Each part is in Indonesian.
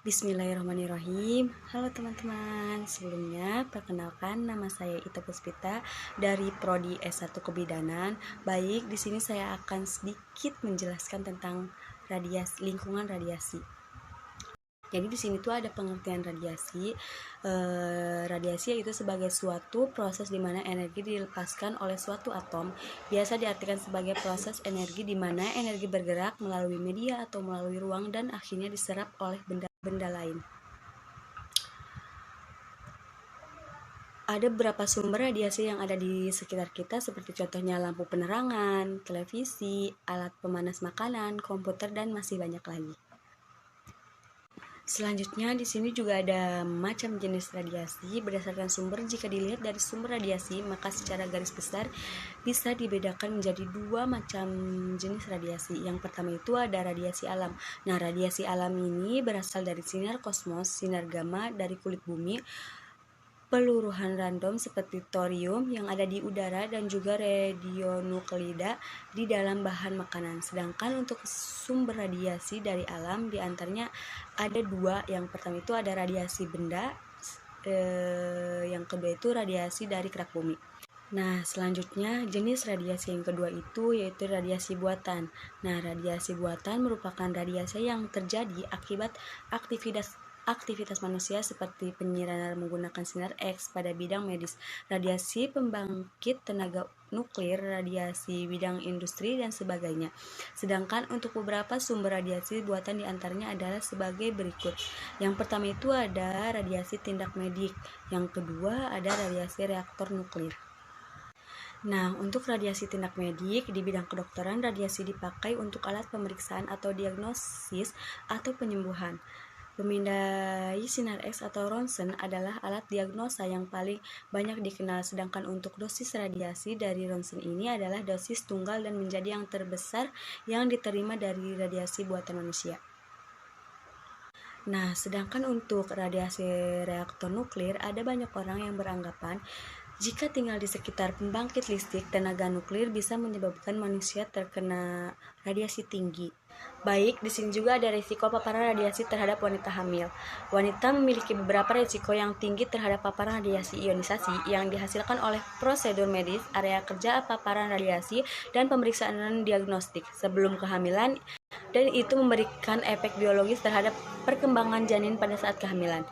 Bismillahirrahmanirrahim. Halo teman-teman, sebelumnya perkenalkan nama saya Ita Puspita dari Prodi S1 Kebidanan. Baik, di sini saya akan sedikit menjelaskan tentang lingkungan radiasi. Jadi di sini tuh ada pengertian radiasi. Radiasi yaitu sebagai suatu proses di mana energi dilepaskan oleh suatu atom. Biasa diartikan sebagai proses energi di mana energi bergerak melalui media atau melalui ruang dan akhirnya diserap oleh benda lain. Ada beberapa sumber radiasi yang ada di sekitar kita, seperti contohnya lampu penerangan, televisi, alat pemanas makanan, komputer, dan masih banyak lagi. Selanjutnya di sini juga ada macam jenis radiasi berdasarkan sumber. Jika dilihat dari sumber radiasi, maka secara garis besar bisa dibedakan menjadi dua macam jenis radiasi. Yang pertama itu ada radiasi alam. Nah, radiasi alam ini berasal dari sinar kosmos, sinar gamma dari kulit bumi, peluruhan random seperti thorium yang ada di udara, dan juga radionuklida di dalam bahan makanan. Sedangkan untuk sumber radiasi dari alam diantaranya ada dua. Yang pertama itu ada radiasi benda, yang kedua itu radiasi dari kerak bumi. Nah, selanjutnya jenis radiasi yang kedua itu yaitu radiasi buatan. Nah, radiasi buatan merupakan radiasi yang terjadi akibat aktivitas manusia seperti penyiraman menggunakan sinar X pada bidang medis, radiasi pembangkit tenaga nuklir, radiasi bidang industri, dan sebagainya. Sedangkan untuk beberapa sumber radiasi buatan diantaranya adalah sebagai berikut. Yang pertama itu ada radiasi tindak medik, yang kedua ada radiasi reaktor nuklir. Nah, untuk radiasi tindak medik di bidang kedokteran, radiasi dipakai untuk alat pemeriksaan atau diagnosis atau penyembuhan. Pemindai sinar X atau ronsen adalah alat diagnosa yang paling banyak dikenal, sedangkan untuk dosis radiasi dari ronsen ini adalah dosis tunggal dan menjadi yang terbesar yang diterima dari radiasi buatan manusia. Nah, sedangkan untuk radiasi reaktor nuklir, ada banyak orang yang beranggapan jika tinggal di sekitar pembangkit listrik tenaga nuklir bisa menyebabkan manusia terkena radiasi tinggi. Baik, di sini juga ada risiko paparan radiasi terhadap wanita hamil. Wanita memiliki beberapa risiko yang tinggi terhadap paparan radiasi ionisasi yang dihasilkan oleh prosedur medis, area kerja paparan radiasi, dan pemeriksaan diagnostik sebelum kehamilan, dan itu memberikan efek biologis terhadap perkembangan janin pada saat kehamilan.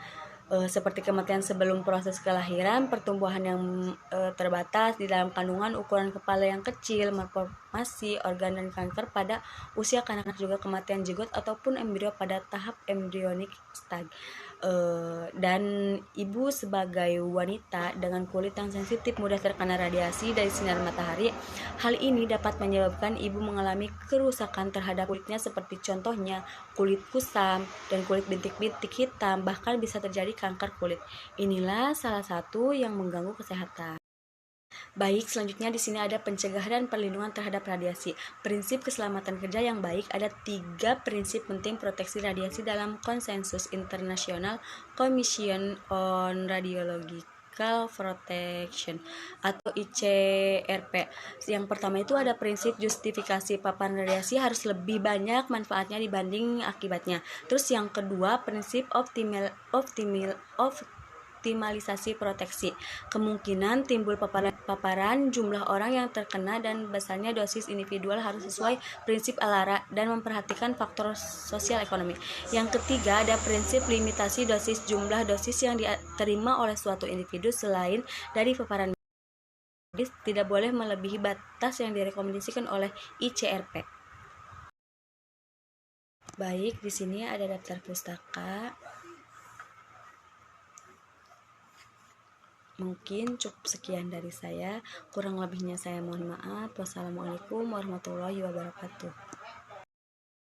Seperti kematian sebelum proses kelahiran, pertumbuhan yang terbatas di dalam kandungan, ukuran kepala yang kecil, malformasi organ dan kanker pada usia kanak-kanak, juga kematian zigot ataupun embrio pada tahap embryonic stage. Dan ibu sebagai wanita dengan kulit yang sensitif mudah terkena radiasi dari sinar matahari. Hal ini dapat menyebabkan ibu mengalami kerusakan terhadap kulitnya, seperti contohnya kulit kusam dan kulit bintik-bintik hitam, bahkan bisa terjadi kanker kulit. Inilah salah satu yang mengganggu kesehatan. Baik, selanjutnya di sini ada pencegahan dan perlindungan terhadap radiasi. Prinsip keselamatan kerja yang baik. Ada 3 prinsip penting proteksi radiasi dalam Konsensus International Commission on Radiological Protection atau ICRP. Yang pertama itu ada prinsip justifikasi paparan radiasi harus lebih banyak manfaatnya dibanding akibatnya. Terus yang kedua, prinsip optimalisasi proteksi. Kemungkinan timbul paparan, jumlah orang yang terkena, dan besarnya dosis individual harus sesuai prinsip ALARA dan memperhatikan faktor sosial ekonomi. Yang ketiga ada prinsip limitasi dosis, jumlah dosis yang diterima oleh suatu individu selain dari paparan medis tidak boleh melebihi batas yang direkomendasikan oleh ICRP. Baik, di sini ada daftar pustaka. Mungkin cukup sekian dari saya, kurang lebihnya saya mohon maaf. Wassalamualaikum warahmatullahi wabarakatuh.